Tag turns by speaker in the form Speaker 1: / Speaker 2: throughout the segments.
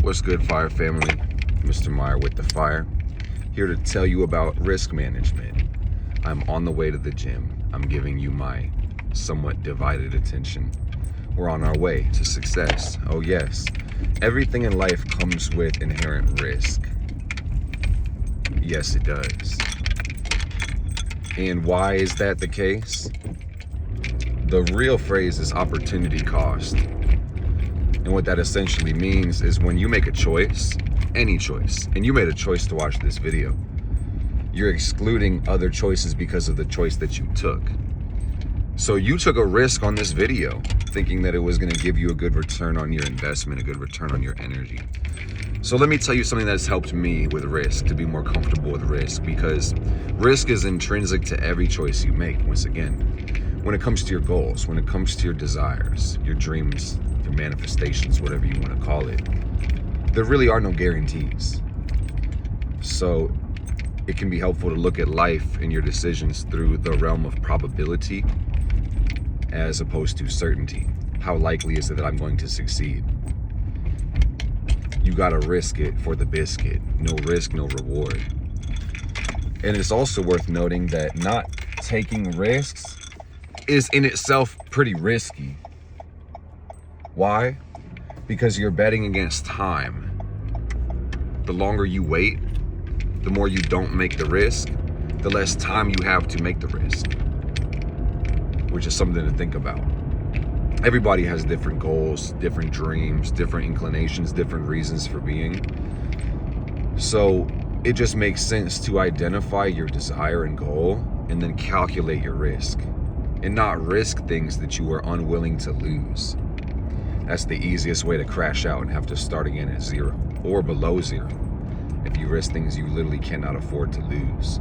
Speaker 1: What's good, Fire family? Mr. Meyer with the Fire, here to tell you about risk management. I'm on the way to the gym. I'm giving you my somewhat divided attention. We're on our way to success. Oh yes, everything in life comes with inherent risk. Yes, it does. And why is that the case? The real phrase is opportunity cost. And what that essentially means is when you make a choice, any choice, and you made a choice to watch this video, you're excluding other choices because of the choice that you took. So you took a risk on this video thinking that it was going to give you a good return on your investment, a good return on your energy. So let me tell you something that's helped me with risk, to be more comfortable with risk, because risk is intrinsic to every choice you make. Once again, when it comes to your goals, when it comes to your desires, your dreams, your manifestations, whatever you want to call it, there really are no guarantees. So it can be helpful to look at life and your decisions through the realm of probability as opposed to certainty. How likely is it that I'm going to succeed? You gotta risk it for the biscuit. No risk, no reward. And it's also worth noting that not taking risks is in itself pretty risky. Why? Because you're betting against time. The longer you wait, the more you don't make the risk, the less time you have to make the risk, which is something to think about. Everybody has different goals, different dreams, different inclinations, different reasons for being. So it just makes sense to identify your desire and goal and then calculate your risk and not risk things that you are unwilling to lose. That's the easiest way to crash out and have to start again at zero or below zero if you risk things you literally cannot afford to lose.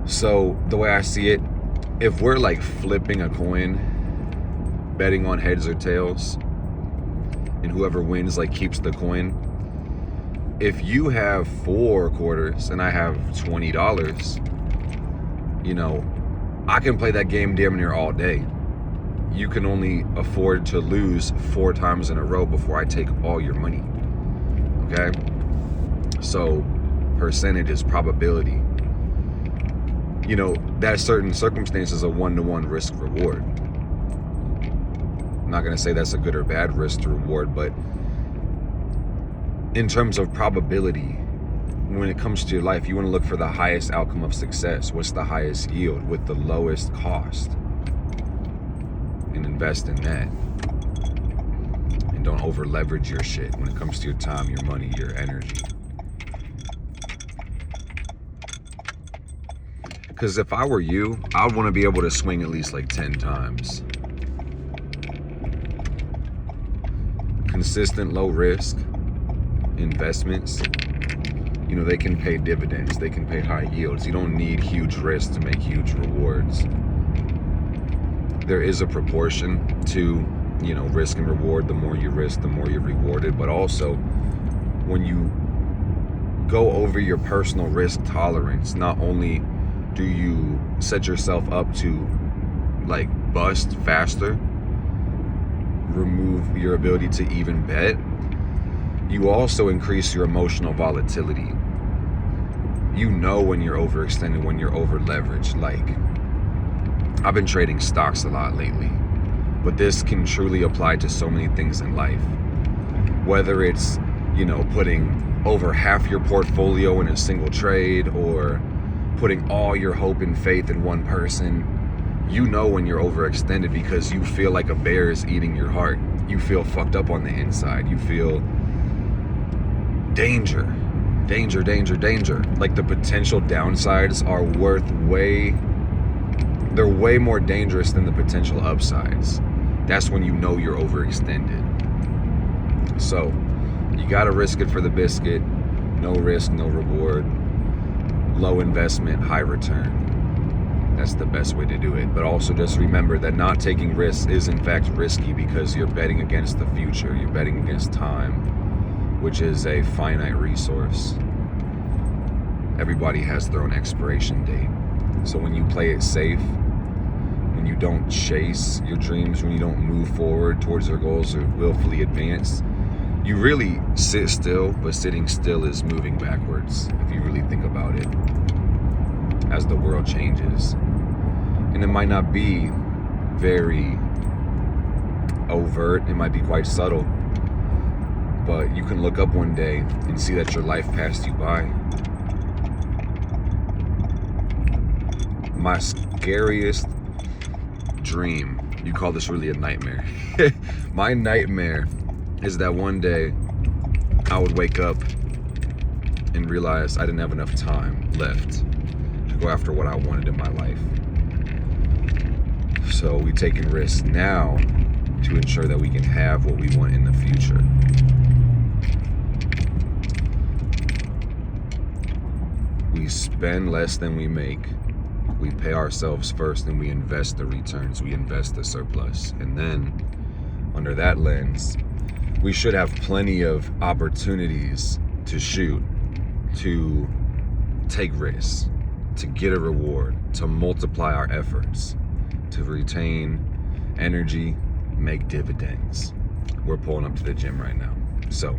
Speaker 1: So the way I see it, if we're like flipping a coin, betting on heads or tails, and whoever wins like keeps the coin, if you have 4 quarters and I have $20, I can play that game damn near all day. You can only afford to lose 4 times in a row before I take all your money. Okay? So percentage is probability. That certain circumstances a 1-to-1 risk reward. I'm not going to say that's a good or bad risk to reward, but in terms of probability, when it comes to your life, you want to look for the highest outcome of success. What's the highest yield with the lowest cost? And invest in that. And don't over leverage your shit when it comes to your time, your money, your energy. Because if I were you, I would want to be able to swing at least like 10 times. Consistent low risk investments, they can pay dividends, they can pay high yields. You don't need huge risks to make huge rewards. There is a proportion to, risk and reward. The more you risk, the more you're rewarded. But also, when you go over your personal risk tolerance, not only do you set yourself up to like bust faster, remove your ability to even bet, you also increase your emotional volatility. When you're overextended, when you're over leveraged. Like, I've been trading stocks a lot lately, but this can truly apply to so many things in life. Whether it's, putting over half your portfolio in a single trade, or putting all your hope and faith in one person, when you're overextended because you feel like a bear is eating your heart. You feel fucked up on the inside. You feel danger. Like the potential downsides are they're way more dangerous than the potential upsides. That's when you're overextended. So you gotta risk it for the biscuit. No risk, no reward. Low investment, high return. That's the best way to do it. But also just remember that not taking risks is in fact risky because you're betting against the future. You're betting against time, which is a finite resource. Everybody has their own expiration date. So when you play it safe, when you don't chase your dreams, when you don't move forward towards your goals or willfully advance, you really sit still, but sitting still is moving backwards if you really think about it, as the world changes. And it might not be very overt, it might be quite subtle, but you can look up one day and see that your life passed you by. My scariest dream, you call this really a nightmare. My nightmare is that one day I would wake up and realize I didn't have enough time left to go after what I wanted in my life. So we're taking risks now to ensure that we can have what we want in the future. We spend less than we make. We pay ourselves first, and we invest the returns. We invest the surplus. And then, under that lens, we should have plenty of opportunities to shoot, to take risks, to get a reward, to multiply our efforts, to retain energy, make dividends. We're pulling up to the gym right now. So,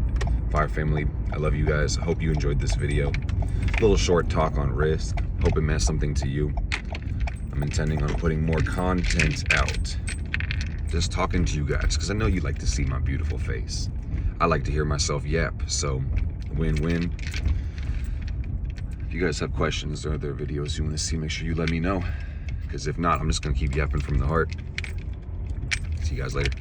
Speaker 1: Fire family, I love you guys. I hope you enjoyed this video. A little short talk on risk. Hope it meant something to you. I'm intending on putting more content out. Just talking to you guys, because I know you like to see my beautiful face. I like to hear myself yap, so win-win. If you guys have questions or other videos you want to see, make sure you let me know. Because if not, I'm just going to keep yapping from the heart. See you guys later.